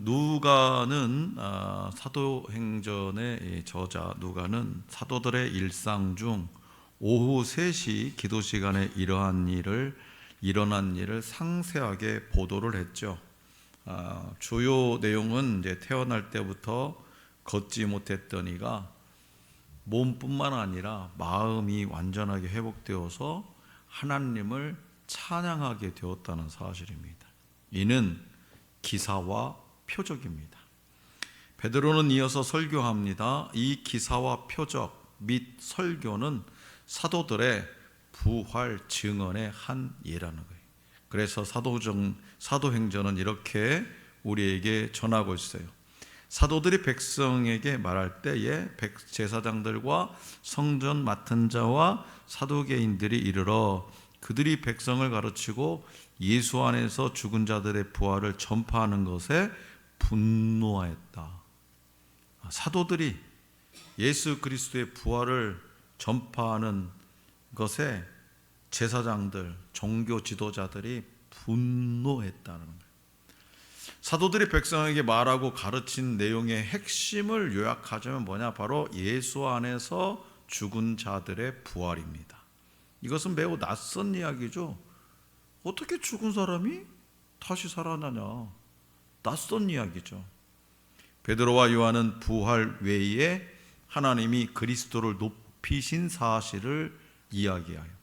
누가는 사도행전의 저자 누가는 사도들의 일상 중 오후 3시 기도 시간에 일어난 일을 상세하게 보도를 했죠. 주요 내용은 이제 태어날 때부터 걷지 못했던 이가 몸뿐만 아니라 마음이 완전하게 회복되어서 하나님을 찬양하게 되었다는 사실입니다. 이는 기사와 표적입니다. 베드로는 이어서 설교합니다. 이 기사와 표적 및 설교는 사도들의 부활 증언의 한 예라는 거예요. 그래서 사도행전은 이렇게 우리에게 전하고 있어요. 사도들이 백성에게 말할 때에 제사장들과 성전 맡은 자와 사두개인들이 이르러 그들이 백성을 가르치고 예수 안에서 죽은 자들의 부활을 전파하는 것에 분노하였다. 사도들이 예수 그리스도의 부활을 전파하는 것에 제사장들, 종교 지도자들이 분노했다는 거예요. 사도들이 백성에게 말하고 가르친 내용의 핵심을 요약하자면 뭐냐? 바로 예수 안에서 죽은 자들의 부활입니다. 이것은 매우 낯선 이야기죠. 어떻게 죽은 사람이 다시 살아나냐? 낯선 이야기죠. 베드로와 요한은 부활 외에 하나님이 그리스도를 높이신 사실을 이야기하여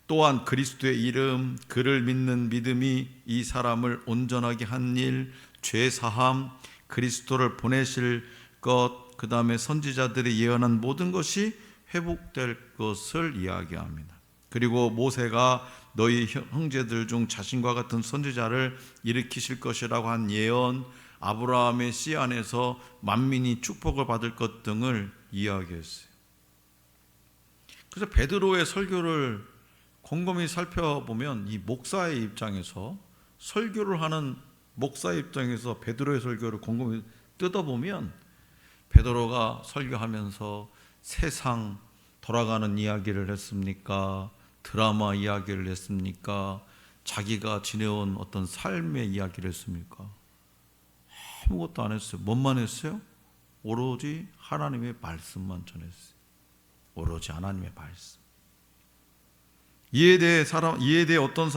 또한 그리스도의 이름, 그를 믿는 믿음이 이 사람을 온전하게 한 일, 죄 사함, 그리스도를 보내실 것, 그 다음에 선지자들이 예언한 모든 것이 회복될 것을 이야기합니다. 그리고 모세가 너희 형제들 중 자신과 같은 선지자를 일으키실 것이라고 한 예언, 아브라함의 씨 안에서 만민이 축복을 받을 것 등을 이야기했어요. 그래서 베드로의 설교를 곰곰이 살펴보면 이 목사의 입장에서, 설교를 하는 목사의 입장에서 베드로의 설교를 곰곰이 뜯어보면 베드로가 설교하면서 세상 돌아가는 이야기를 했습니까? 드라마 이야기를 했습니까? 자기가 지내온 어떤 삶의 이야기를 했습니까? 아무것도 안 했어요. 뭔만 했어요? 오로지 하나님의 말씀만 전했어요. 오로지 하나님의 말씀. 이에 대해 어떤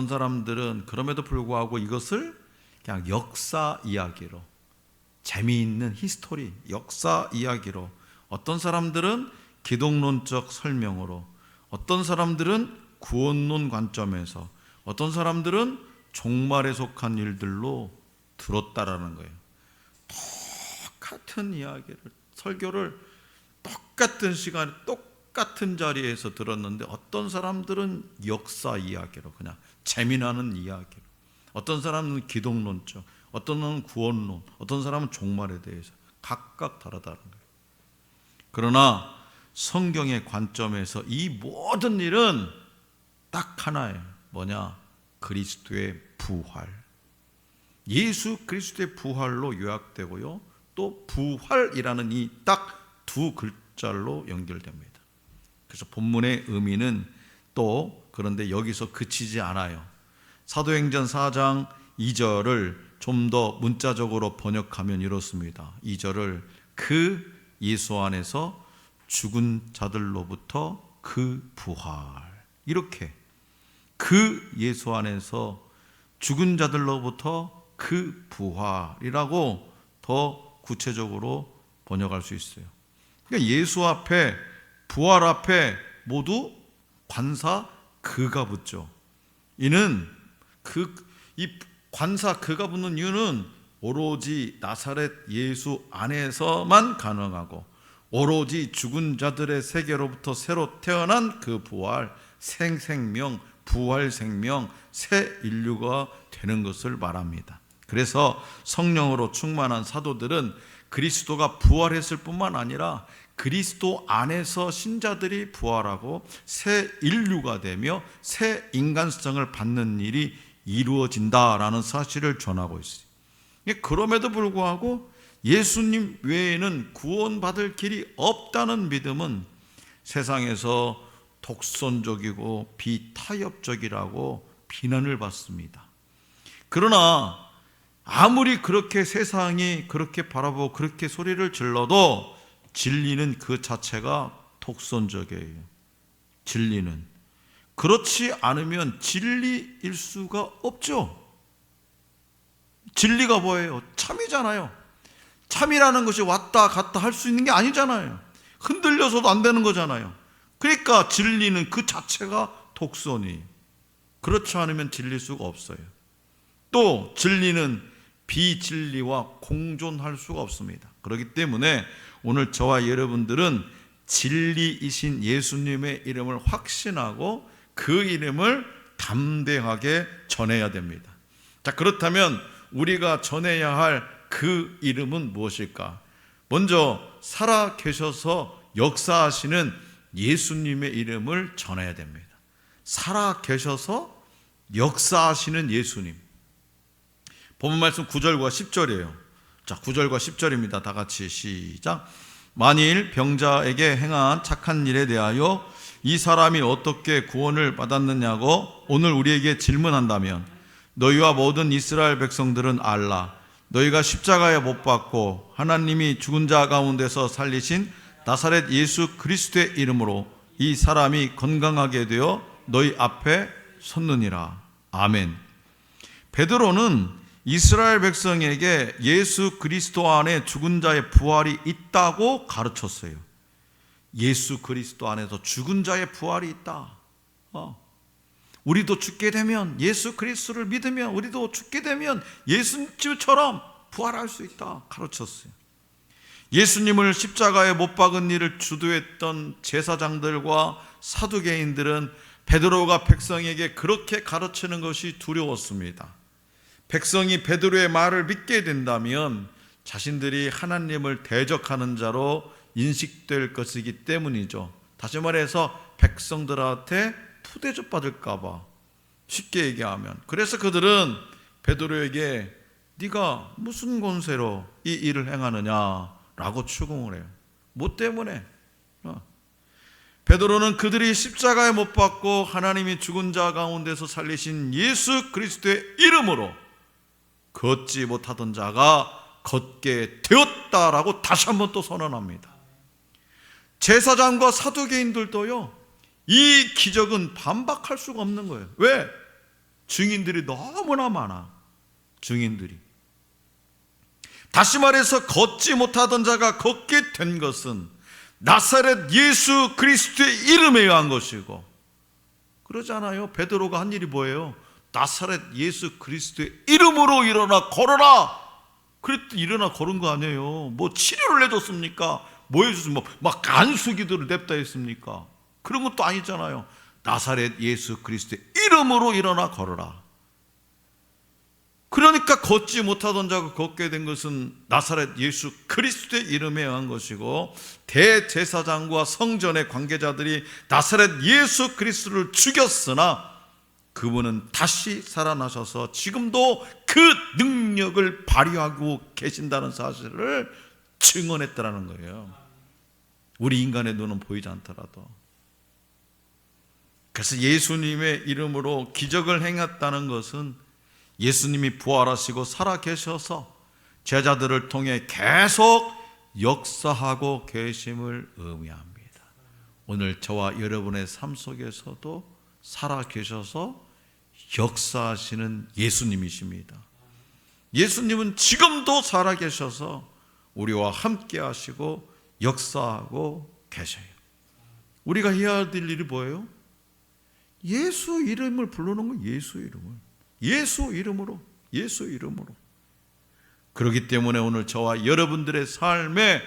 사람들은 그럼에도 불구하고 이것을 그냥 역사 이야기로, 재미있는 히스토리, 역사 이야기로, 어떤 사람들은 기독론적 설명으로, 어떤 사람들은 구원론 관점에서, 어떤 사람들은 종말에 속한 일들로 들었다라는 거예요. 똑같은 이야기를, 설교를 똑같은 시간에 똑같은 자리에서 들었는데 어떤 사람들은 역사 이야기로, 그냥 재미나는 이야기로, 어떤 사람은 기독론적, 어떤 사람은 구원론, 어떤 사람은 종말에 대해서 각각 다르다는 거예요. 그러나 성경의 관점에서 이 모든 일은 딱 하나예요. 뭐냐? 그리스도의 부활. 예수 그리스도의 부활로 요약되고요, 또 부활이라는 이 딱 두 글자로 연결됩니다. 그래서 본문의 의미는 또 그런데 여기서 그치지 않아요. 사도행전 4장 2절을 좀 더 문자적으로 번역하면 이렇습니다. 2절을 그 예수 안에서 죽은 자들로부터 그 부활, 이렇게 그 예수 안에서 죽은 자들로부터 그 부활이라고 더 구체적으로 번역할 수 있어요. 그러니까 예수 앞에, 부활 앞에 모두 관사 그가 붙죠. 이는 이 관사 그가 붙는 이유는 오로지 나사렛 예수 안에서만 가능하고, 오로지 죽은 자들의 세계로부터 새로 태어난 그 부활, 생명, 부활 생명, 새 인류가 되는 것을 말합니다. 그래서 성령으로 충만한 사도들은 그리스도가 부활했을 뿐만 아니라 그리스도 안에서 신자들이 부활하고 새 인류가 되며 새 인간성을 받는 일이 이루어진다라는 사실을 전하고 있어요. 그럼에도 불구하고 예수님 외에는 구원받을 길이 없다는 믿음은 세상에서 독선적이고 비타협적이라고 비난을 받습니다. 그러나 아무리 그렇게 세상이 그렇게 바라보고 그렇게 소리를 질러도 진리는 그 자체가 독선적이에요. 진리는. 그렇지 않으면 진리일 수가 없죠. 진리가 뭐예요? 참이잖아요. 참이라는 것이 왔다 갔다 할 수 있는 게 아니잖아요. 흔들려서도 안 되는 거잖아요. 그러니까 진리는 그 자체가 독선이. 그렇지 않으면 진리일 수가 없어요. 또 진리는 비진리와 공존할 수가 없습니다. 그렇기 때문에 오늘 저와 여러분들은 진리이신 예수님의 이름을 확신하고 그 이름을 담대하게 전해야 됩니다. 자, 그렇다면 우리가 전해야 할 그 이름은 무엇일까? 먼저 살아 계셔서 역사하시는 예수님의 이름을 전해야 됩니다. 살아 계셔서 역사하시는 예수님. 본문 말씀 9절과 10절이에요. 자, 9절과 10절입니다. 다 같이 시작. 만일 병자에게 행한 착한 일에 대하여 이 사람이 어떻게 구원을 받았느냐고 오늘 우리에게 질문한다면 너희와 모든 이스라엘 백성들은 알라. 너희가 십자가에 못 박고 하나님이 죽은 자 가운데서 살리신 나사렛 예수 그리스도의 이름으로 이 사람이 건강하게 되어 너희 앞에 섰느니라. 아멘. 베드로는 이스라엘 백성에게 예수 그리스도 안에 죽은 자의 부활이 있다고 가르쳤어요. 예수 그리스도 안에서 죽은 자의 부활이 있다. 우리도 죽게 되면, 예수 그리스도를 믿으면 우리도 죽게 되면 예수님처럼 부활할 수 있다 가르쳤어요. 예수님을 십자가에 못 박은 일을 주도했던 제사장들과 사두개인들은 베드로가 백성에게 그렇게 가르치는 것이 두려웠습니다. 백성이 베드로의 말을 믿게 된다면 자신들이 하나님을 대적하는 자로 인식될 것이기 때문이죠. 다시 말해서 백성들한테 푸대접 받을까 봐, 쉽게 얘기하면. 그래서 그들은 베드로에게 네가 무슨 권세로 이 일을 행하느냐라고 추궁을 해요. 뭐 때문에? 베드로는 그들이 십자가에 못 박고 하나님이 죽은 자 가운데서 살리신 예수 그리스도의 이름으로 걷지 못하던 자가 걷게 되었다라고 다시 한번 또 선언합니다. 제사장과 사두개인들도요, 이 기적은 반박할 수가 없는 거예요. 왜? 증인들이 너무나 많아. 증인들이. 다시 말해서 걷지 못하던 자가 걷게 된 것은 나사렛 예수 그리스도의 이름에 의한 것이고, 그러잖아요. 베드로가 한 일이 뭐예요? 나사렛 예수 그리스도의 이름으로 일어나 걸어라. 그랬더니 일어나 걸은 거 아니에요. 뭐 치료를 해줬습니까? 뭐 해줬습니까? 막 간수기도를 냅다 했습니까? 그런 것도 아니잖아요. 나사렛 예수 그리스도의 이름으로 일어나 걸어라. 그러니까 걷지 못하던 자가 걷게 된 것은 나사렛 예수 그리스도의 이름에 의한 것이고, 대제사장과 성전의 관계자들이 나사렛 예수 그리스도를 죽였으나 그분은 다시 살아나셔서 지금도 그 능력을 발휘하고 계신다는 사실을 증언했다는 거예요. 우리 인간의 눈은 보이지 않더라도. 그래서 예수님의 이름으로 기적을 행했다는 것은 예수님이 부활하시고 살아계셔서 제자들을 통해 계속 역사하고 계심을 의미합니다. 오늘 저와 여러분의 삶 속에서도 살아계셔서 역사하시는 예수님이십니다. 예수님은 지금도 살아계셔서 우리와 함께 하시고 역사하고 계셔요. 우리가 해야 될 일이 뭐예요? 예수 이름을 부르는 거예요. 예수 이름을. 예수 이름으로. 예수 이름으로. 그렇기 때문에 오늘 저와 여러분들의 삶에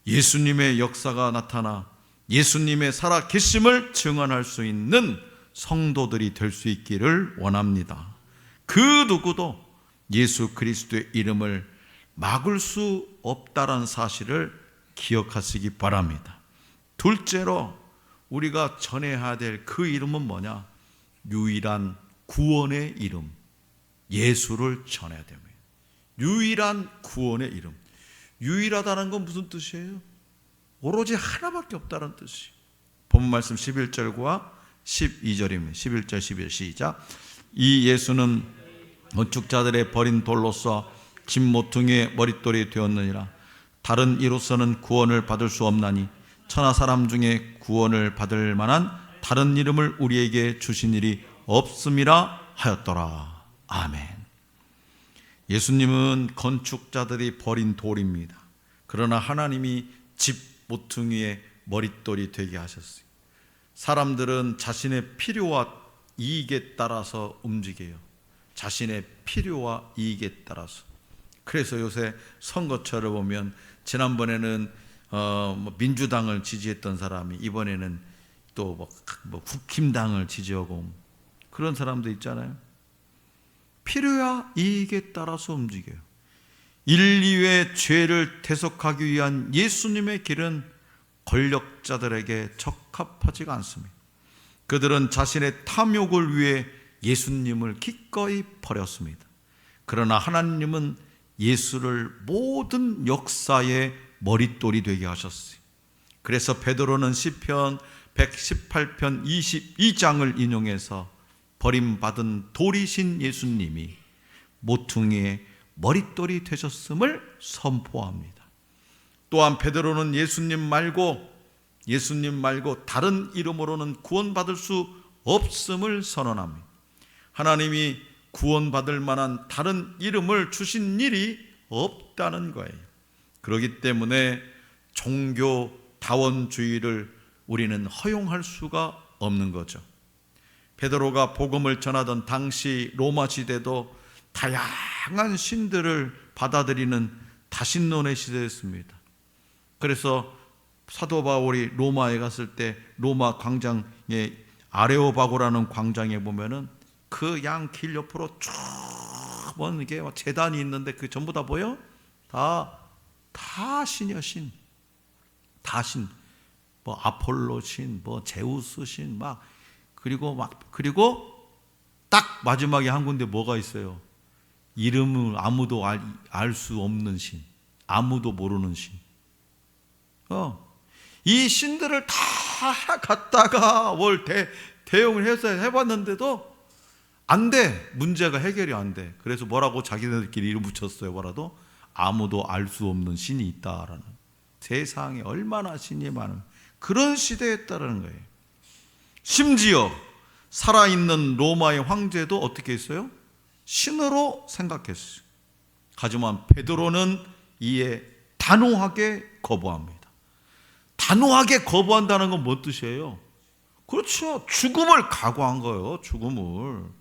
예수님의 역사가 나타나 예수님의 살아계심을 증언할 수 있는 성도들이 될 수 있기를 원합니다. 그 누구도 예수 그리스도의 이름을 막을 수 없다는 사실을 기억하시기 바랍니다. 둘째로 우리가 전해야 될 그 이름은 뭐냐? 유일한 구원의 이름, 예수를 전해야 됩니다. 유일한 구원의 이름. 유일하다는 건 무슨 뜻이에요? 오로지 하나밖에 없다는 뜻이에요. 본문 말씀 11절과 12절입니다. 11절 12절 시작. 이 예수는 건축자들의 버린 돌로서 집 모퉁이의 머릿돌이 되었느니라. 다른 이로서는 구원을 받을 수 없나니 천하 사람 중에 구원을 받을 만한 다른 이름을 우리에게 주신 일이 없음이라 하였더라. 아멘. 예수님은 건축자들이 버린 돌입니다. 그러나 하나님이 집 모퉁이의 머릿돌이 되게 하셨어요. 사람들은 자신의 필요와 이익에 따라서 움직여요. 자신의 필요와 이익에 따라서. 그래서 요새 선거철을 보면 지난번에는 민주당을 지지했던 사람이 이번에는 또 국힘당을 지지하고 그런 사람도 있잖아요. 필요와 이익에 따라서 움직여요. 인류의 죄를 대속하기 위한 예수님의 길은 권력자들에게 적합하지가 않습니다. 그들은 자신의 탐욕을 위해 예수님을 기꺼이 버렸습니다. 그러나 하나님은 예수를 모든 역사의 머릿돌이 되게 하셨어요. 그래서 베드로는 시편 118편 22장을 인용해서 버림받은 돌이신 예수님이 모퉁이의 머릿돌이 되셨음을 선포합니다. 또한 베드로는 예수님 말고 다른 이름으로는 구원받을 수 없음을 선언합니다. 하나님이 구원받을 만한 다른 이름을 주신 일이 없다는 거예요. 그렇기 때문에 종교다원주의를 우리는 허용할 수가 없는 거죠. 베드로가 복음을 전하던 당시 로마 시대도 다양한 신들을 받아들이는 다신론의 시대였습니다. 그래서 사도 바울이 로마에 갔을 때 로마 광장에 아레오바고라는 광장에 보면은 그 양 길 옆으로 쭉 이게 제단이 있는데 그 전부 다 보여? 다 신이야, 신. 다 신. 뭐 아폴로 신, 뭐 제우스 신 그리고 딱 마지막에 한 군데 뭐가 있어요? 이름을 아무도 알 수 없는 신. 아무도 모르는 신. 이 신들을 다 갖다가 대용을 해서 해봤는데도 안 돼. 문제가 해결이 안 돼. 그래서 뭐라고 자기네들끼리 이름 붙였어요. 뭐라도 아무도 알 수 없는 신이 있다라는. 세상에 얼마나 신이 많은 그런 시대였다는 거예요. 심지어 살아있는 로마의 황제도 어떻게 했어요? 신으로 생각했어요. 하지만 베드로는 이에 단호하게 거부합니다. 단호하게 거부한다는 건 뭔 뜻이에요? 그렇죠. 죽음을 각오한 거예요. 죽음을.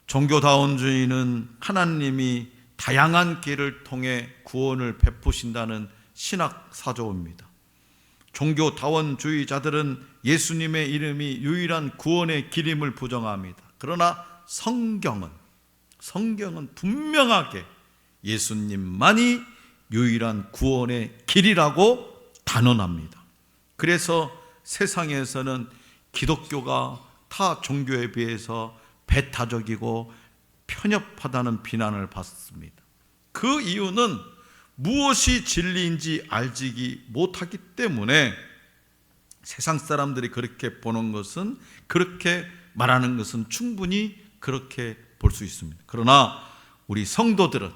종교다원주의는 하나님이 다양한 길을 통해 구원을 베푸신다는 신학 사조입니다. 종교다원주의자들은 예수님의 이름이 유일한 구원의 길임을 부정합니다. 그러나 성경은 분명하게 예수님만이 유일한 구원의 길이라고 단언합니다. 그래서 세상에서는 기독교가 타 종교에 비해서 배타적이고 편협하다는 비난을 받습니다. 그 이유는 무엇이 진리인지 알지 못하기 때문에 세상 사람들이 그렇게 보는 것은, 그렇게 말하는 것은 충분히 그렇게 볼 수 있습니다. 그러나 우리 성도들은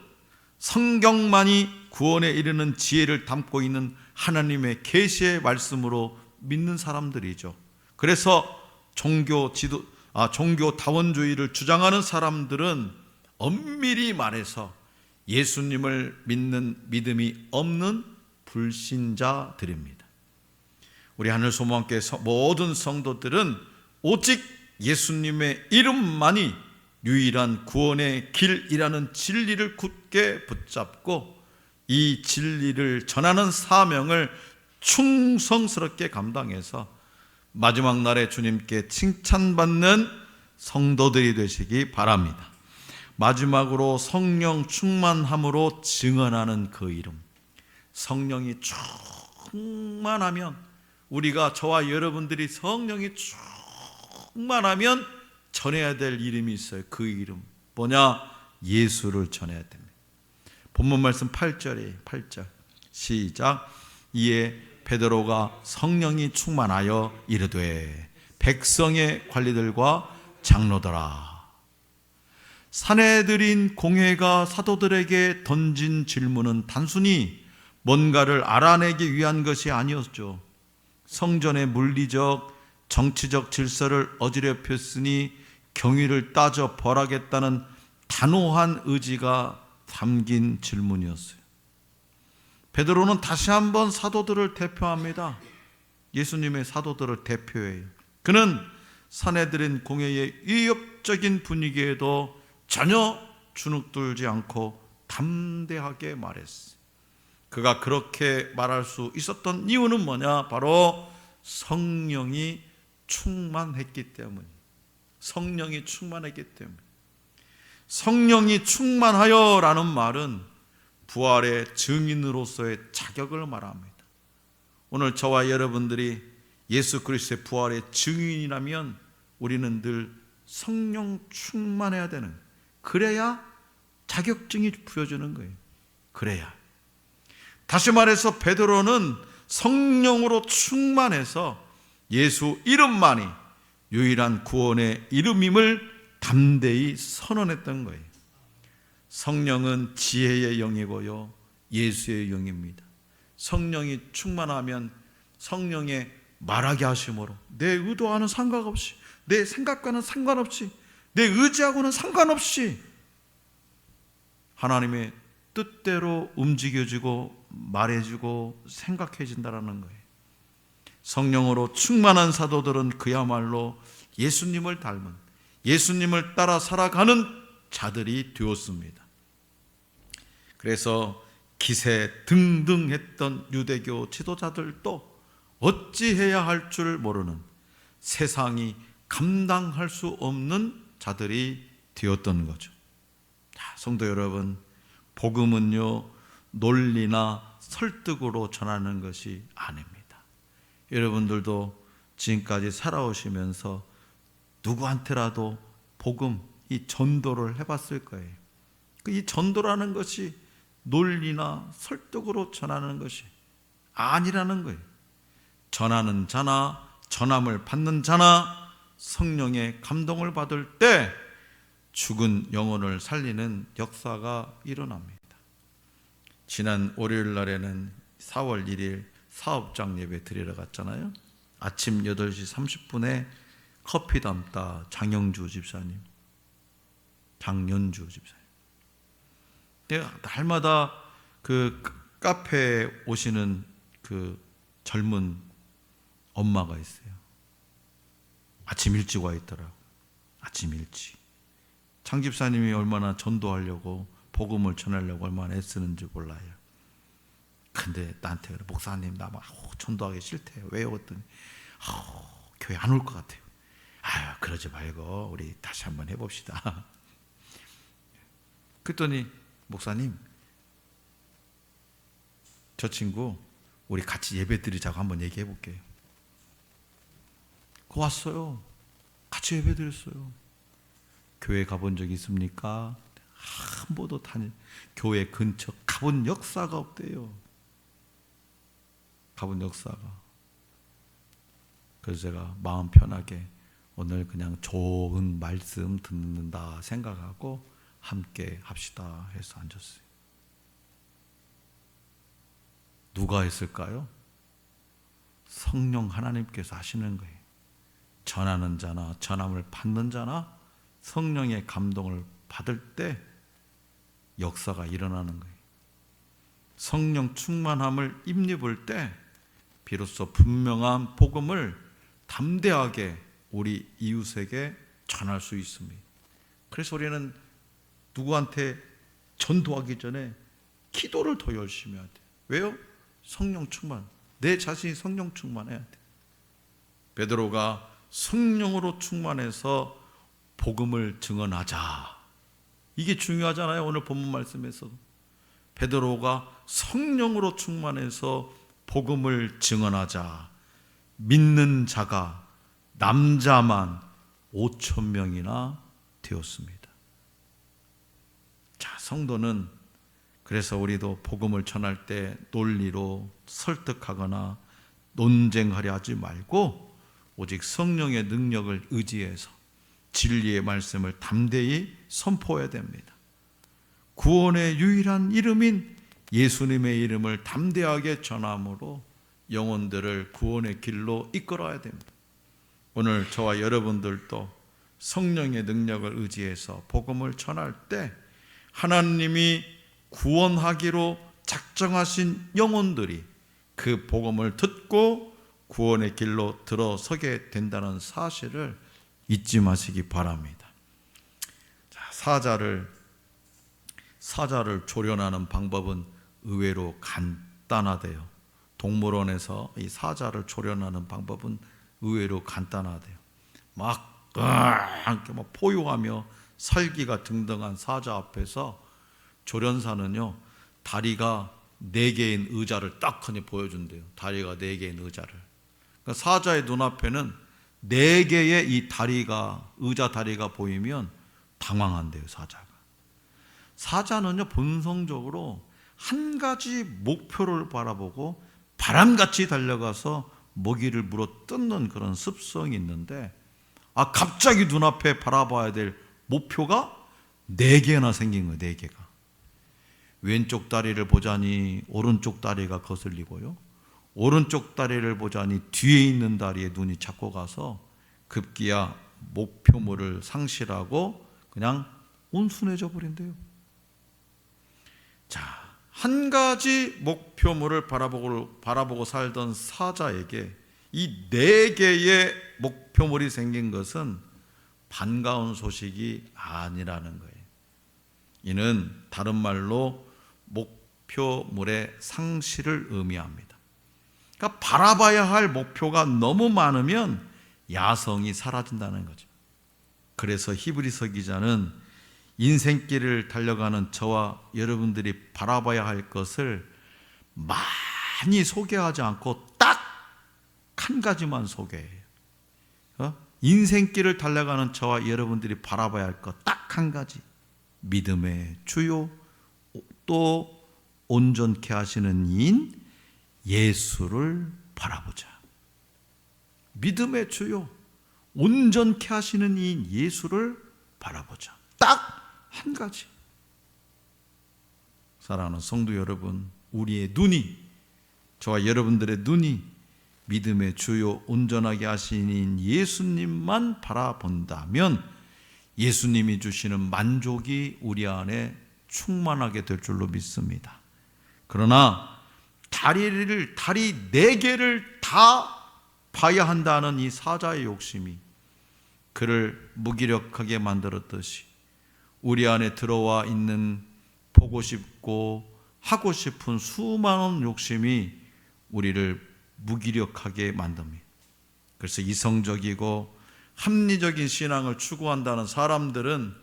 성경만이 구원에 이르는 지혜를 담고 있는 하나님의 계시의 말씀으로 믿는 사람들이죠. 그래서 종교다원주의를 주장하는 사람들은 엄밀히 말해서 예수님을 믿는 믿음이 없는 불신자들입니다. 우리 하늘소망교회 모든 성도들은 오직 예수님의 이름만이 유일한 구원의 길이라는 진리를 굳게 붙잡고 이 진리를 전하는 사명을 충성스럽게 감당해서 마지막 날에 주님께 칭찬받는 성도들이 되시기 바랍니다. 마지막으로 성령 충만함으로 증언하는 그 이름. 성령이 충만하면, 우리가 저와 여러분들이 성령이 충만하면 전해야 될 이름이 있어요. 그 이름 뭐냐? 예수를 전해야 됩니다. 본문 말씀 8절 시작. 이에 베드로가 성령이 충만하여 이르되 백성의 관리들과 장로들아. 사내들인 공회가 사도들에게 던진 질문은 단순히 뭔가를 알아내기 위한 것이 아니었죠. 성전의 물리적, 정치적 질서를 어지럽혔으니 경위를 따져 벌하겠다는 단호한 의지가 담긴 질문이었어요. 베드로는 다시 한번 사도들을 대표합니다. 예수님의 사도들을 대표해요. 그는 사내들인 공회의 위협적인 분위기에도 전혀 주눅들지 않고 담대하게 말했어요. 그가 그렇게 말할 수 있었던 이유는 뭐냐? 바로 성령이 충만했기 때문이에요. 성령이 충만했기 때문에. 성령이 충만하여라는 말은 부활의 증인으로서의 자격을 말합니다. 오늘 저와 여러분들이 예수 그리스도의 부활의 증인이라면 우리는 늘 성령 충만해야 되는, 그래야 자격증이 부여지는 거예요. 그래야. 다시 말해서 베드로는 성령으로 충만해서 예수 이름만이 유일한 구원의 이름임을 담대히 선언했던 거예요. 성령은 지혜의 영이고요, 예수의 영입니다. 성령이 충만하면 성령의 말하게 하심으로 내 의도와는 상관없이, 내 생각과는 상관없이, 내 의지하고는 상관없이 하나님의 뜻대로 움직여지고 말해지고 생각해진다는 거예요. 성령으로 충만한 사도들은 그야말로 예수님을 닮은, 예수님을 따라 살아가는 자들이 되었습니다. 그래서 기세등등했던 유대교 지도자들도 어찌해야 할 줄 모르는, 세상이 감당할 수 없는 자들이 되었던 거죠. 자, 성도 여러분, 복음은요 논리나 설득으로 전하는 것이 아닙니다. 여러분들도 지금까지 살아오시면서 누구한테라도 복음, 이 전도를 해봤을 거예요. 이 전도라는 것이 논리나 설득으로 전하는 것이 아니라는 거예요. 전하는 자나 전함을 받는 자나 성령의 감동을 받을 때 죽은 영혼을 살리는 역사가 일어납니다. 지난 월요일 날에는 4월 1일 사업장 예배 드리러 갔잖아요. 아침 8시 30분에 커피 담다 장영주 집사님, 장연주 집사님. 내가 날마다 그 카페에 오시는 그 젊은 엄마가 있어요. 아침 일찍 와 있더라고요. 아침 일찍. 장 집사님이 얼마나 전도하려고, 복음을 전하려고 얼마나 애쓰는지 몰라요. 근데 나한테 그래, 목사님 나 막 전도하기 싫대요. 왜요? 그랬더니 교회 안 올 것 같아요. 아유, 그러지 말고 우리 다시 한번 해봅시다. 그랬더니 목사님, 저 친구 우리 같이 예배 드리자고 한번 얘기해 볼게요. 그 왔어요. 같이 예배 드렸어요. 교회 가본 적 있습니까? 한 번도 교회 근처 가본 역사가 없대요. 가본 역사가. 그래서 제가 마음 편하게 오늘 그냥 좋은 말씀 듣는다 생각하고 함께 합시다 해서 앉았어요. 누가 했을까요? 성령 하나님께서 하시는 거예요. 전하는 자나 전함을 받는 자나 성령의 감동을 받을 때 역사가 일어나는 거예요. 성령 충만함을 입입을 때 비로소 분명한 복음을 담대하게 우리 이웃에게 전할 수 있습니다. 그래서 우리는 누구한테 전도하기 전에 기도를 더 열심히 해야 돼요. 왜요? 성령 충만. 내 자신이 성령 충만해야 돼. 베드로가 성령으로 충만해서 복음을 증언하자. 이게 중요하잖아요. 오늘 본문 말씀에서도. 베드로가 성령으로 충만해서 복음을 증언하자. 믿는 자가 남자만 5,000명이나 되었습니다. 자, 성도는 그래서 우리도 복음을 전할 때 논리로 설득하거나 논쟁하려 하지 말고 오직 성령의 능력을 의지해서 진리의 말씀을 담대히 선포해야 됩니다. 구원의 유일한 이름인 예수님의 이름을 담대하게 전함으로 영혼들을 구원의 길로 이끌어야 됩니다. 오늘 저와 여러분들도 성령의 능력을 의지해서 복음을 전할 때 하나님이 구원하기로 작정하신 영혼들이 그 복음을 듣고 구원의 길로 들어서게 된다는 사실을 잊지 마시기 바랍니다. 사자를 조련하는 방법은 의외로 간단하대요. 동물원에서 이 사자를 조련하는 방법은 의외로 간단하대요. 이렇게 막 포효하며 살기가 등등한 사자 앞에서 조련사는요, 다리가 4개인 의자를 딱하니 보여준대요. 다리가 4개인 의자를. 그러니까 사자의 눈앞에는 4개의 이 의자 다리가 보이면 당황한대요, 사자가. 사자는요, 본성적으로 한 가지 목표를 바라보고 바람같이 달려가서 먹이를 물어 뜯는 그런 습성이 있는데, 갑자기 눈앞에 바라봐야 될 목표가 4개나 생긴 거예요, 4개가. 왼쪽 다리를 보자니 오른쪽 다리가 거슬리고요, 오른쪽 다리를 보자니 뒤에 있는 다리에 눈이 자꾸 가서 급기야 목표물을 상실하고 그냥 온순해져 버린대요. 한 가지 목표물을 바라보고 살던 사자에게 이 4개의 목표물이 생긴 것은 반가운 소식이 아니라는 거예요. 이는 다른 말로 목표물의 상실을 의미합니다. 그러니까 바라봐야 할 목표가 너무 많으면 야성이 사라진다는 거죠. 그래서 히브리서 기자는 인생길을 달려가는 저와 여러분들이 바라봐야 할 것을 많이 소개하지 않고 딱 한 가지만 소개해요. 인생길을 달려가는 저와 여러분들이 바라봐야 할 것 딱 한 가지. 믿음의 주요 또 온전케 하시는 이인 예수를 바라보자. 믿음의 주요 온전케 하시는 이인 예수를 바라보자. 딱 한 가지. 사랑하는 성도 여러분, 우리의 눈이, 저와 여러분들의 눈이 믿음의 주요 온전하게 하시는 예수님만 바라본다면 예수님이 주시는 만족이 우리 안에 충만하게 될 줄로 믿습니다. 그러나 다리 4개를 다 봐야 한다는 이 사자의 욕심이 그를 무기력하게 만들었듯이 우리 안에 들어와 있는 보고 싶고 하고 싶은 수많은 욕심이 우리를 무기력하게 만듭니다. 그래서 이성적이고 합리적인 신앙을 추구한다는 사람들은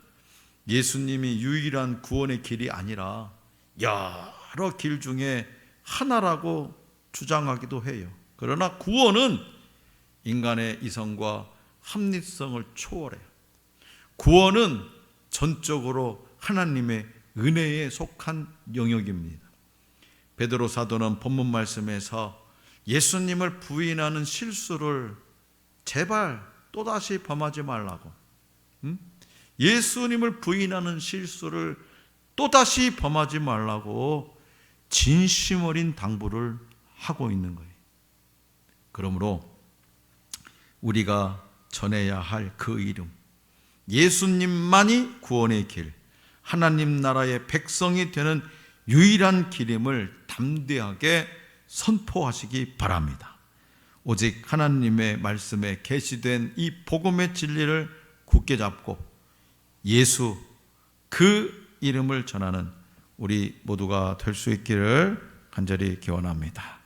예수님이 유일한 구원의 길이 아니라 여러 길 중에 하나라고 주장하기도 해요. 그러나 구원은 인간의 이성과 합리성을 초월해요. 구원은 전적으로 하나님의 은혜에 속한 영역입니다. 베드로 사도는 본문 말씀에서 예수님을 부인하는 실수를 제발 또다시 범하지 말라고, 예수님을 부인하는 실수를 또다시 범하지 말라고 진심 어린 당부를 하고 있는 거예요. 그러므로 우리가 전해야 할 그 이름, 예수님만이 구원의 길, 하나님 나라의 백성이 되는 유일한 길임을 담대하게 선포하시기 바랍니다. 오직 하나님의 말씀에 계시된 이 복음의 진리를 굳게 잡고 예수 그 이름을 전하는 우리 모두가 될 수 있기를 간절히 기원합니다.